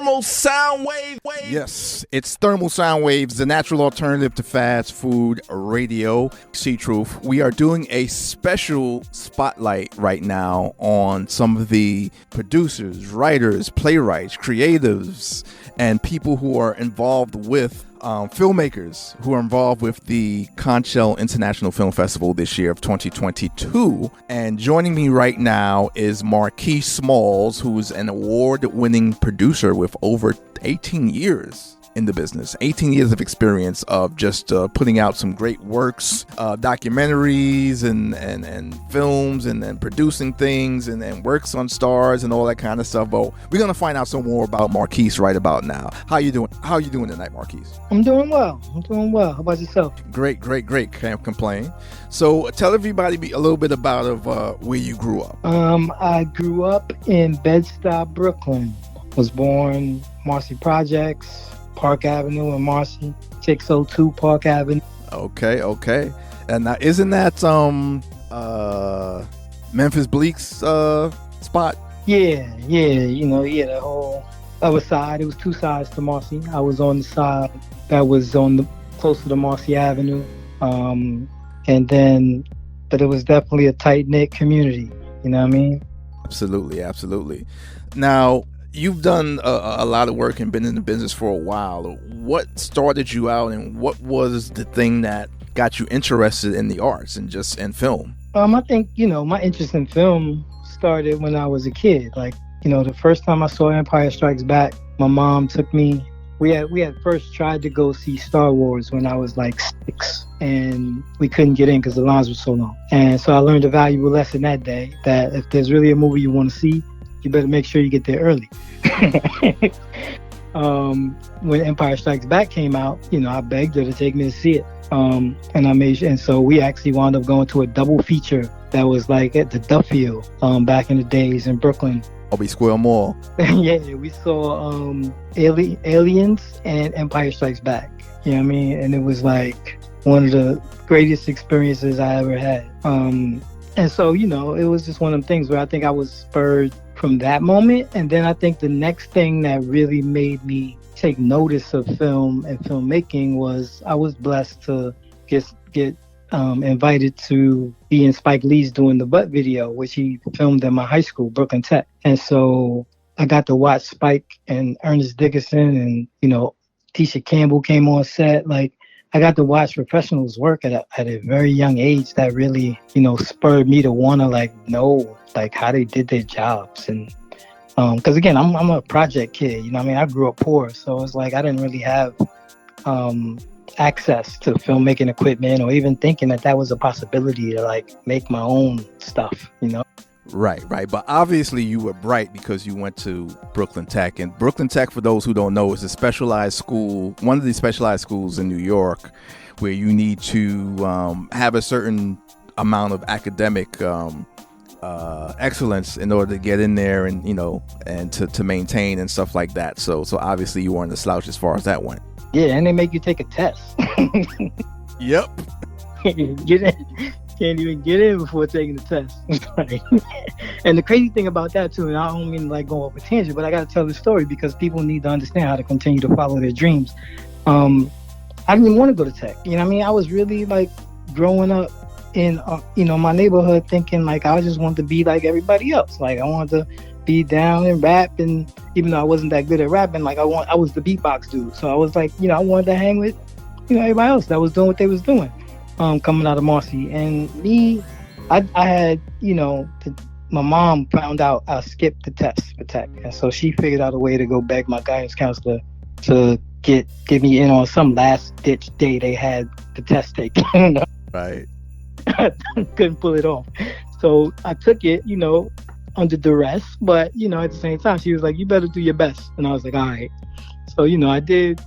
Thermal Soundwave. Yes, it's Thermal Soundwaves, the natural alternative to fast food radio. C.Truth. We are doing a special spotlight right now on some of the producers, writers, playwrights, creatives, and people who are involved with filmmakers who are involved with the Conch International Film Festival this year of 2022. And joining me right now is Marquis Smalls, who's an award-winning producer with over 18 years in the business, 18 years of experience of just putting out some great works, documentaries and films, and then producing things, and then works on stars and all that kind of stuff. But we're gonna find out some more about Marquis right about now. How you doing? How you doing tonight, Marquis? I'm doing well. How about yourself? Great. Can't complain. So tell everybody a little bit about where you grew up. I grew up in Bed-Stuy, Brooklyn. Was born Marcy Projects, Park Avenue in Marcy, 602 Park Avenue. Okay. And now, isn't that Memphis Bleak's spot? Yeah. The whole other side. It was two sides to Marcy. I was on the side that was closer to Marcy Avenue. But it was definitely a tight-knit community. You know what I mean? Absolutely. Now, you've done a lot of work and been in the business for a while. What started you out, and what was the thing that got you interested in the arts and just in film? I think, my interest in film started when I was a kid. Like, the first time I saw Empire Strikes Back, my mom took me. We had first tried to go see Star Wars when I was like 6, and we couldn't get in because the lines were so long. And so I learned a valuable lesson that day, that if there's really a movie you want to see, you better make sure you get there early. When Empire Strikes Back came out, I begged her to take me to see it. And so we actually wound up going to a double feature that was like at the Duffield back in the days in Brooklyn. Albee Square Mall. Yeah, we saw Aliens and Empire Strikes Back. You know what I mean? And it was like one of the greatest experiences I ever had. And so, it was just one of them things where I think I was spurred from that moment. And then I think the next thing that really made me take notice of film and filmmaking was I was blessed to get invited to be in Spike Lee's Doing the Butt video, which he filmed at my high school, Brooklyn Tech. And so I got to watch Spike and Ernest Dickerson and, Tisha Campbell came on set. Like, I got to watch professionals work at a very young age that really, spurred me to want to know how they did their jobs. And because again, I'm a project kid, I grew up poor, so it's like I didn't really have access to filmmaking equipment or even thinking that was a possibility to make my own stuff, Right. But obviously you were bright because you went to Brooklyn Tech. And Brooklyn Tech, for those who don't know, is a specialized school, one of the specialized schools in New York, where you need to have a certain amount of academic excellence in order to get in there and, and to maintain and stuff like that. So obviously you weren't a slouch as far as that went. Yeah, and they make you take a test. Yep. Get in. Can't even get in before taking the test. And the crazy thing about that too, and I don't mean to go off a tangent, but I got to tell the story because people need to understand how to continue to follow their dreams. I didn't even want to go to tech. I was really growing up in my neighborhood thinking I just wanted to be like everybody else. I wanted to be down and rap, and even though I wasn't that good at rapping, I was the beatbox dude. So I was I wanted to hang with everybody else that was doing what they was doing. Coming out of Marcy, and me, I had, my mom found out I skipped the test for tech, and so she figured out a way to go beg my guidance counselor to get me in on some last ditch day they had the test taken. Right. I couldn't pull it off, so I took it, under duress, but at the same time she was like, "You better do your best," and I was like, "All right." So I did.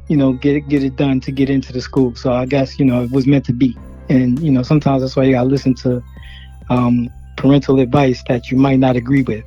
Get it done to get into the school. So I guess, it was meant to be. And, sometimes that's why you gotta listen to parental advice that you might not agree with.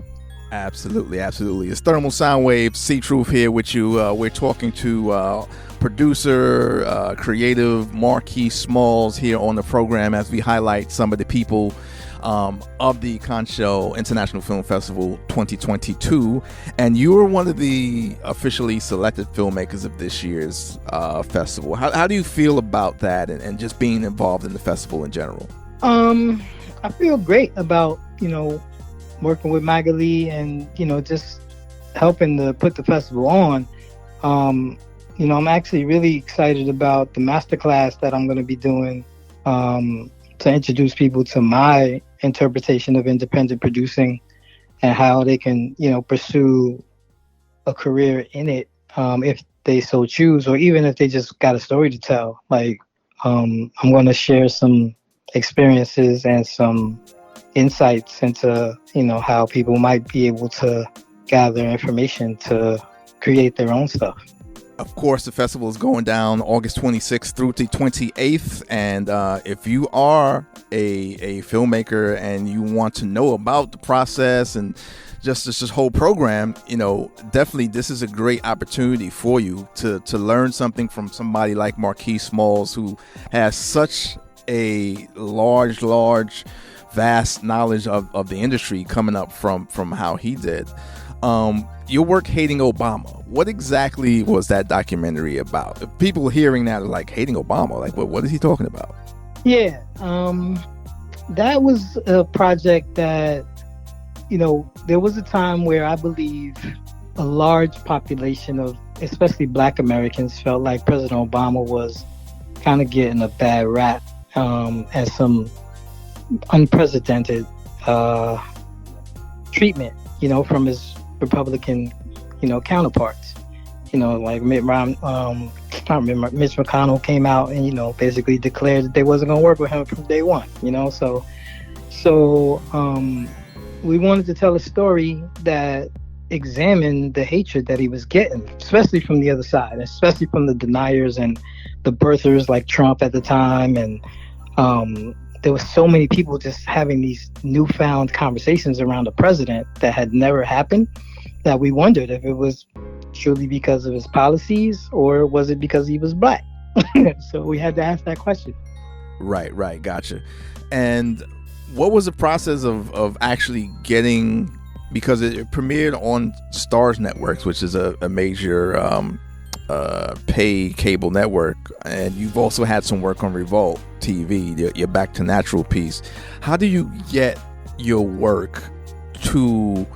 Absolutely. It's Thermal Soundwaves, C.Truth here with you. We're talking to producer, creative Marquis Smalls here on the program as we highlight some of the people of the Conch International Film Festival 2022, and you were one of the officially selected filmmakers of this year's festival. How do you feel about that, and just being involved in the festival in general? I feel great about, working with Magali and, just helping to put the festival on. I'm actually really excited about the masterclass that I'm going to be doing to introduce people to my interpretation of independent producing and how they can, pursue a career in it if they so choose, or even if they just got a story to tell. Like, I'm going to share some experiences and some insights into, how people might be able to gather information to create their own stuff. Of course, the festival is going down August 26th through the 28th. And if you are a filmmaker and you want to know about the process and just this whole program, definitely this is a great opportunity for you to learn something from somebody like Marquis Smalls, who has such a large, vast knowledge of the industry coming up from how he did. Your work, Hating Obama, what exactly was that documentary about? If people hearing that are like, Hating Obama, like what is he talking about? Yeah, that was a project that, there was a time where I believe a large population of especially Black Americans felt like President Obama was kind of getting a bad rap and some unprecedented treatment, from his Republican, counterparts. Like Mitch McConnell came out and, basically declared that they wasn't going to work with him from day one, So we wanted to tell a story that examined the hatred that he was getting, especially from the other side, especially from the deniers and the birthers like Trump at the time. And there was so many people just having these newfound conversations around the president that had never happened, that we wondered if it was truly because of his policies or was it because he was Black. So we had to ask that question. Right, gotcha. And what was the process of actually getting, because it premiered on Starz Networks, which is a major pay cable network, and you've also had some work on Revolt TV, your Back to Natural piece. How do you get your work to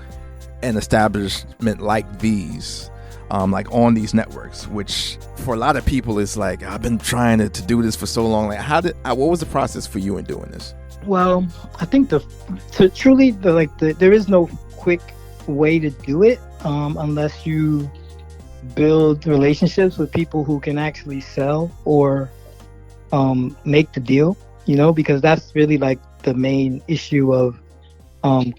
an establishment like these, like on these networks, which for a lot of people is like, I've been trying to do this for so long. Like, what was the process for you in doing this? Well, I think there is no quick way to do it unless you build relationships with people who can actually sell or make the deal, because that's really like the main issue of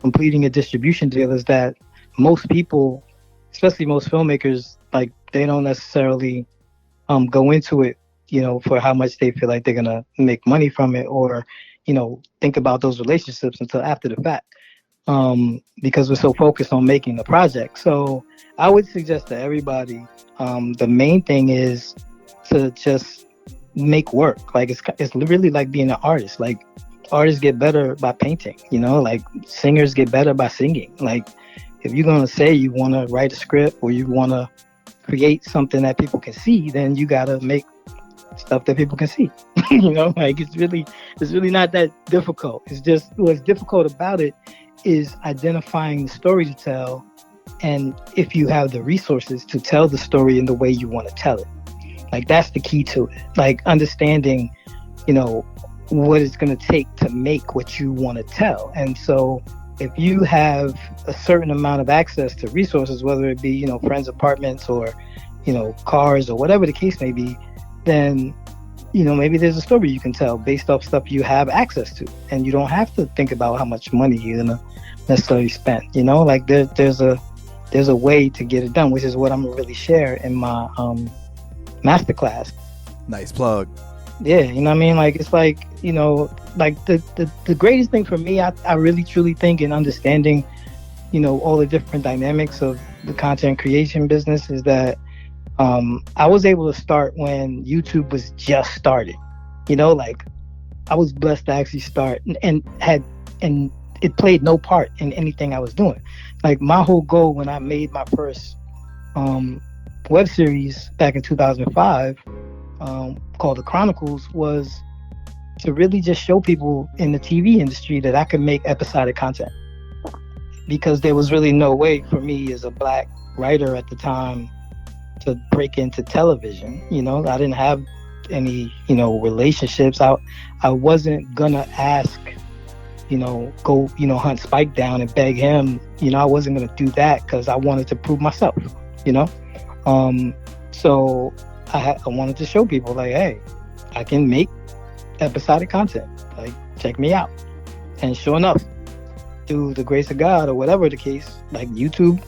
completing a distribution deal, is that most people, especially most filmmakers, like they don't necessarily go into it, for how much they feel like they're gonna make money from it, or think about those relationships until after the fact, because we're so focused on making the project. So I would suggest to everybody, the main thing is to just make work. Like it's really like being an artist. Like artists get better by painting, like singers get better by singing. Like if you're going to say you want to write a script or you want to create something that people can see, then you got to make stuff that people can see. Like it's really not that difficult. It's just what's difficult about it is identifying the story to tell, and if you have the resources to tell the story in the way you want to tell it. Like that's the key to it. Like understanding, what it's going to take to make what you want to tell. And so if you have a certain amount of access to resources, whether it be, friends' apartments or, cars or whatever the case may be, then, maybe there's a story you can tell based off stuff you have access to. And you don't have to think about how much money you're going to necessarily spend. Like there's a way to get it done, which is what I'm going to really share in my masterclass. Nice plug. Yeah, like it's like, like the greatest thing for me, I really truly think in understanding, all the different dynamics of the content creation business is that I was able to start when YouTube was just starting. Like I was blessed to actually start and had and it played no part in anything I was doing. Like my whole goal when I made my first web series back in 2005, called The Chronicles, was to really just show people in the TV industry that I could make episodic content, because there was really no way for me as a Black writer at the time to break into television. I didn't have any relationships. I wasn't gonna ask, go hunt Spike down and beg him. I wasn't gonna do that because I wanted to prove myself. So I wanted to show people, like, hey, I can make episodic content, like, check me out. And sure enough, through the grace of God or whatever the case, like, YouTube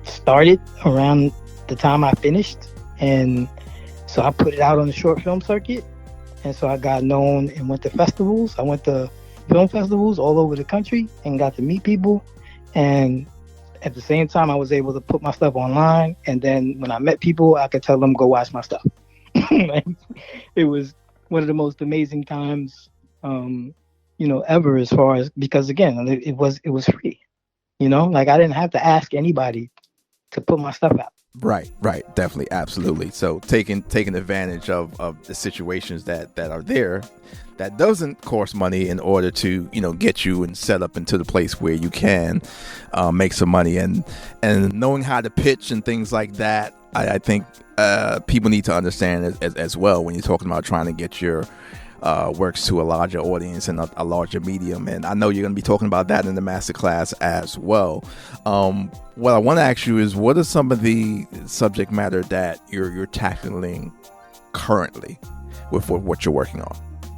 started around the time I finished, and so I put it out on the short film circuit, and so I got known and went to festivals. I went to film festivals all over the country and got to meet people, and at the same time I was able to put my stuff online, and then when I met people, I could tell them, go watch my stuff. Like, it was one of the most amazing times ever, as far as, because again, it was free. Like, I didn't have to ask anybody to put my stuff out. Right, definitely, absolutely. So taking advantage of the situations that are there, that doesn't cost money, in order to get you and set up into the place where you can make some money, and knowing how to pitch and things like that. I think people need to understand as well, when you're talking about trying to get your works to a larger audience and a larger medium. And I know you're going to be talking about that in the masterclass as well. What I want to ask you is, what are some of the subject matter that you're tackling currently with what you're working on?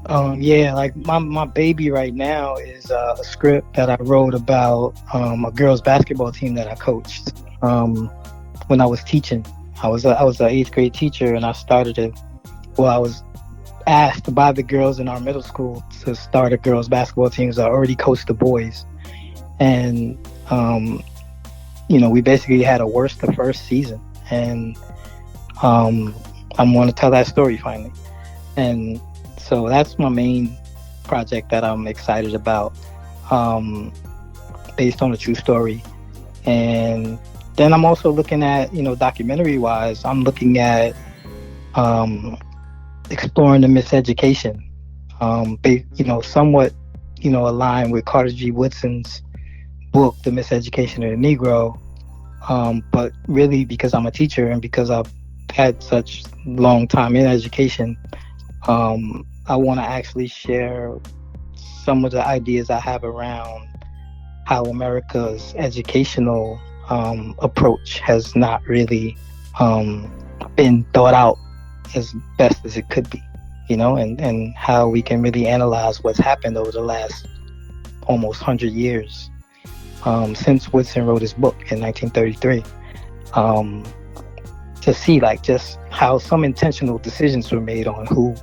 Like my baby right now is a script that I wrote about a girls basketball team that I coached when I was teaching. I was an 8th grade teacher, and I started it. Well, I was asked by the girls in our middle school to start a girls basketball team. So I already coached the boys, and we basically had a worst the first season, and I'm going to tell that story finally. And so that's my main project that I'm excited about, based on a true story. And then I'm also looking at, documentary wise, I'm looking at exploring the miseducation, somewhat, aligned with Carter G. Woodson's book, The Miseducation of the Negro. But really, because I'm a teacher and because I've had such long time in education, I want to actually share some of the ideas I have around how America's educational approach has not really been thought out as best as it could be, and how we can really analyze what's happened over the last almost 100 years since Woodson wrote his book in 1933, to see, like, just how some intentional decisions were made on who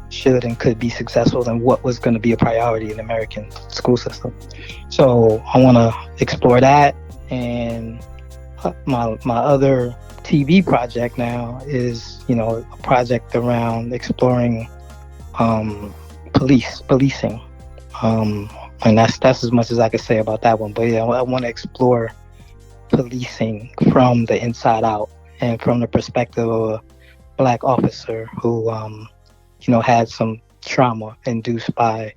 should and could be successful and what was going to be a priority in the American school system. So I want to explore that. And my other TV project now is, a project around exploring policing. And that's as much as I could say about that one. But yeah, I want to explore policing from the inside out, and from the perspective of a Black officer who had some trauma induced by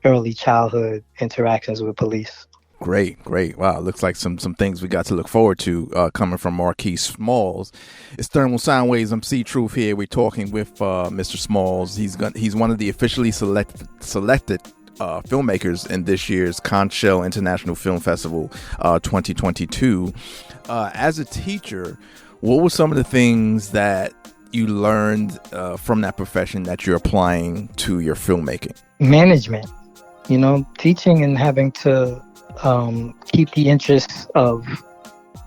early childhood interactions with police. Great. Wow, looks like some things we got to look forward to coming from Marquis Smalls. It's Thermal Soundwaves. I'm C.Truth here. We're talking with Mr. Smalls. He's one of the officially selected filmmakers in this year's Conch International Film Festival 2022. As a teacher, what were some of the things that you learned from that profession that you're applying to your filmmaking? Management, teaching and having to keep the interests of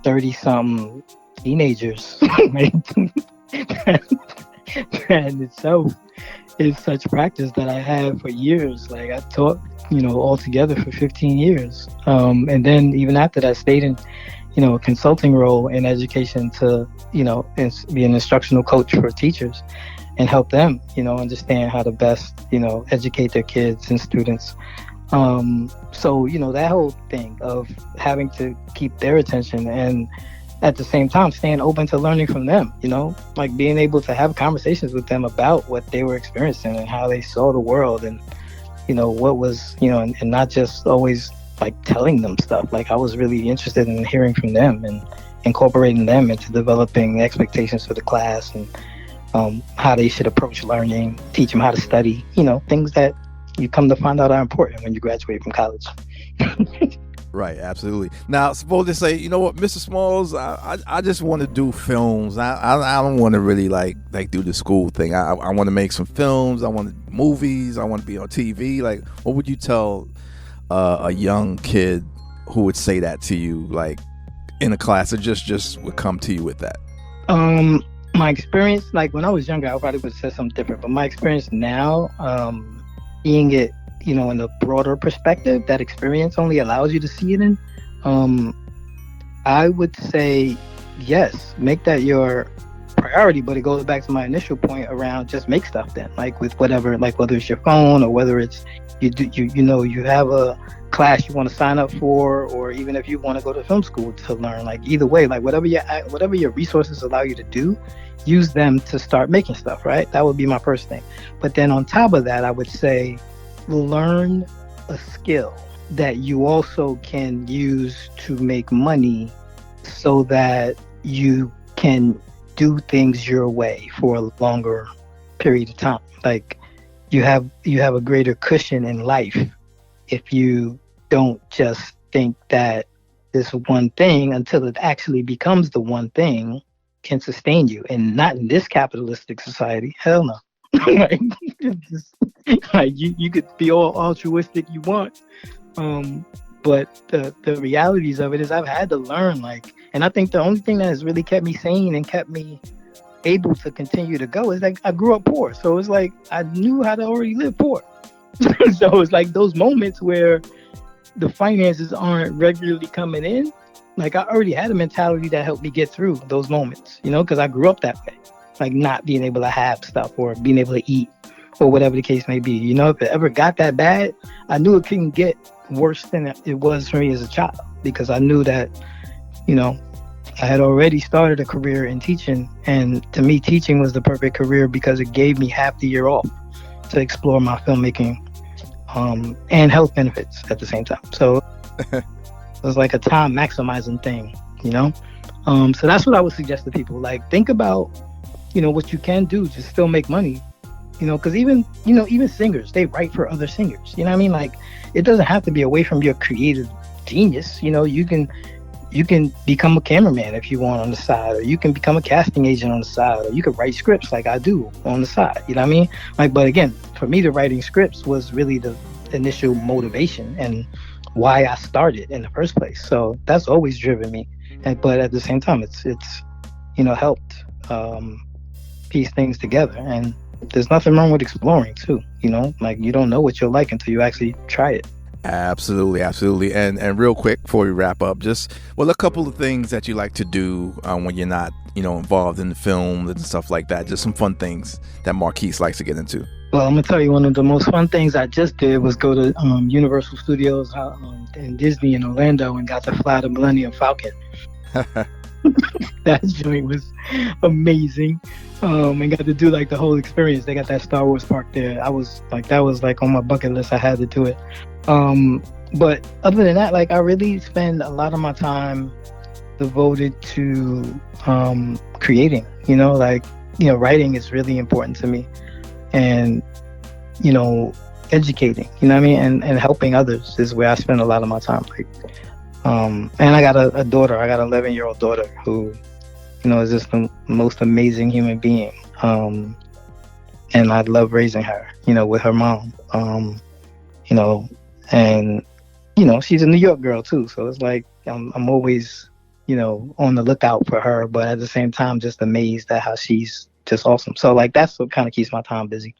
30-something teenagers. That itself is such practice that I had for years. Like, I taught, altogether for 15 years. And then even after that, stayed in, a consulting role in education to, be an instructional coach for teachers and help them, understand how to best, educate their kids and students. So, that whole thing of having to keep their attention and at the same time staying open to learning from them, like being able to have conversations with them about what they were experiencing and how they saw the world and, what was, and not just always like telling them stuff. Like I was really interested in hearing from them and incorporating them into developing expectations for the class and how they should approach learning, teach them how to study, things that you come to find out are important when you graduate from college. Right, absolutely. Now, suppose they say, you know what, Mr. Smalls, I just want to do films. I don't want to really like do the school thing. I want to make some films. I want movies. I want to be on TV. Like, what would you tell a young kid who would say that to you, like in a class, or just would come to you with that? My experience, like when I was younger, I probably would have said something different. But my experience now, seeing it, in a broader perspective, that experience only allows you to see it in. I would say, yes, make that your priority, but it goes back to my initial point around just make stuff then, like with whatever, like whether it's your phone or whether it's you have a class you want to sign up for, or even if you want to go to film school to learn, like either way, like whatever your resources allow you to do, use them to start making stuff, right? That would be my first thing. But then on top of that, I would say learn a skill that you also can use to make money so that you can do things your way for a longer period of time. Like you have a greater cushion in life if you don't just think that this one thing until it actually becomes the one thing can sustain you, and not in this capitalistic society. Hell no. Like, you could be all altruistic you want, but the realities of it is I've had to learn, like, and I think the only thing that has really kept me sane and kept me able to continue to go is like I grew up poor, so it's like I knew how to already live poor. So it's like those moments where the finances aren't regularly coming in, like I already had a mentality that helped me get through those moments, because I grew up that way, like not being able to have stuff or being able to eat or whatever the case may be. If it ever got that bad, I knew it couldn't get worse than it was for me as a child, because I knew that, I had already started a career in teaching, and to me, teaching was the perfect career because it gave me half the year off to explore my filmmaking and health benefits at the same time. So it was like a time maximizing thing, So that's what I would suggest to people. Like, think about, what you can do to still make money, because even singers, they write for other singers. You know what I mean? Like, it doesn't have to be away from your creative genius. You can become a cameraman if you want on the side, or you can become a casting agent on the side, or you can write scripts like I do on the side. You know what I mean? Like, but again, for me, the writing scripts was really the initial motivation and why I started in the first place. So that's always driven me. But at the same time, it's helped piece things together. And there's nothing wrong with exploring too. Like, you don't know what you'll like until you actually try it. Absolutely. And real quick before we wrap up, just a couple of things that you like to do when you're not involved in the film and stuff like that. Just some fun things that Marquis likes to get into. Well, I'm gonna tell you, one of the most fun things I just did was go to Universal Studios and Disney in Orlando, and got to fly the Millennium Falcon. That joint was amazing, and got to do like the whole experience. They got that Star Wars park there. That was like on my bucket list. I had to do it. But other than that, like, I really spend a lot of my time devoted to creating. Writing is really important to me, and educating. You know what I mean? And helping others is where I spend a lot of my time. Like, and I got a daughter. I got an 11-year-old daughter who, is just the most amazing human being. And I love raising her, with her mom. And she's a New York girl too. So it's like I'm always, on the lookout for her, but at the same time, just amazed at how she's just awesome. So like, that's what kind of keeps my time busy.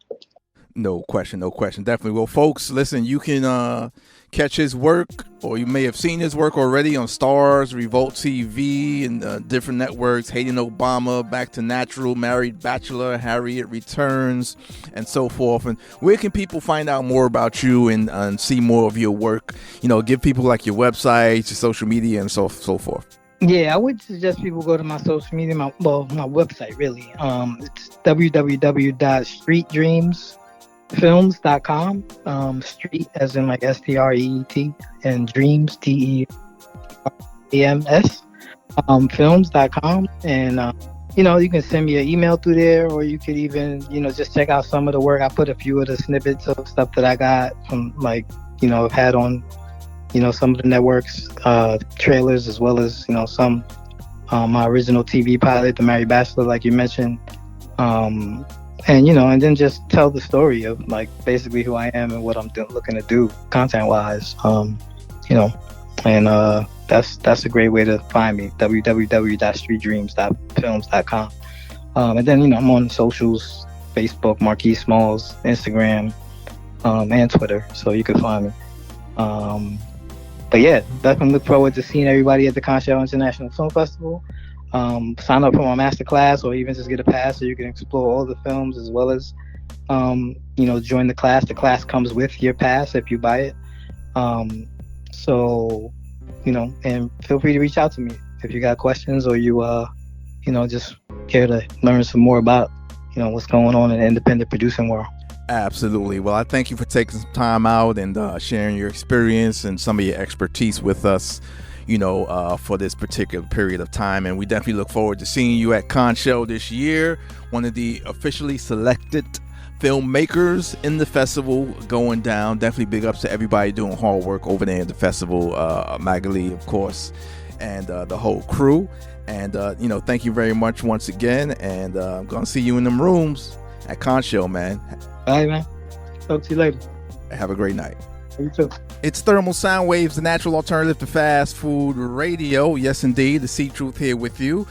No question. Definitely. Well, folks, listen, you can catch his work, or you may have seen his work already on Stars, Revolt TV, and different networks, Hating Obama, Back to Natural, Married Bachelor, Harriet Returns, and so forth. And where can people find out more about you and see more of your work? You know, give people like your website, your social media, and so forth. Yeah, I would suggest people go to my social media, my website, really. It's www.streetdreamsfilms.com. Street as in like STREET, and dreams, DEAMS, films.com. And, you can send me an email through there, or you could even, just check out some of the work. I put a few of the snippets of stuff that I got from, I've had on, some of the networks, trailers, as well as, some, my original TV pilot, The Married Bachelor, like you mentioned. And then just tell the story of basically who I am and what I'm looking to do content wise. And that's a great way to find me, www.streetdreams.films.com. And then, I'm on socials, Facebook, Marquis Smalls, Instagram, and Twitter. So you can find me. But yeah, definitely look forward to seeing everybody at the Conch International Film Festival. Sign up for my masterclass, or even just get a pass so you can explore all the films, as well as, join the class. The class comes with your pass if you buy it. And feel free to reach out to me if you got questions, or you, just care to learn some more about, what's going on in the independent producing world. Absolutely. Well, I thank you for taking some time out and sharing your experience and some of your expertise with us, for this particular period of time. And we definitely look forward to seeing you at Conch this year, one of the officially selected filmmakers in the festival going down. Definitely big ups to everybody doing hard work over there at the festival, Magali, of course, and the whole crew. And, thank you very much once again. And I'm going to see you in them rooms at Conch, man. All right, man. Talk to you later. Have a great night. You too. It's Thermal Soundwaves, the natural alternative to fast food radio. Yes, indeed. The C.Truth here with you.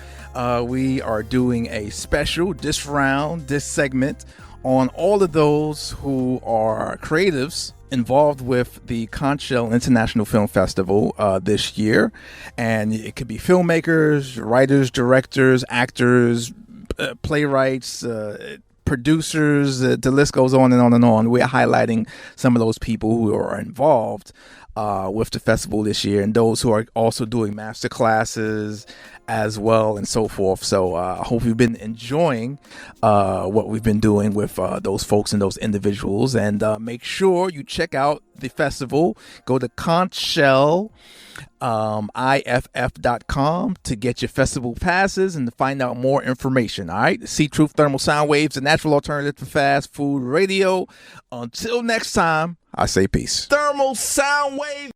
We are doing a special this segment on all of those who are creatives involved with the Conch International Film Festival this year. And it could be filmmakers, writers, directors, actors, playwrights, producers, the list goes on and on and on. We're highlighting some of those people who are involved with the festival this year, and those who are also doing master classes as well, and so forth. So I hope you've been enjoying what we've been doing with those folks and those individuals. And make sure you check out the festival. Go to ConchIFF.com to get your festival passes and to find out more information. All right, C.Truth, Thermal Soundwaves, the natural alternative to fast food radio. Until next time, I say peace. Thermal Soundwave.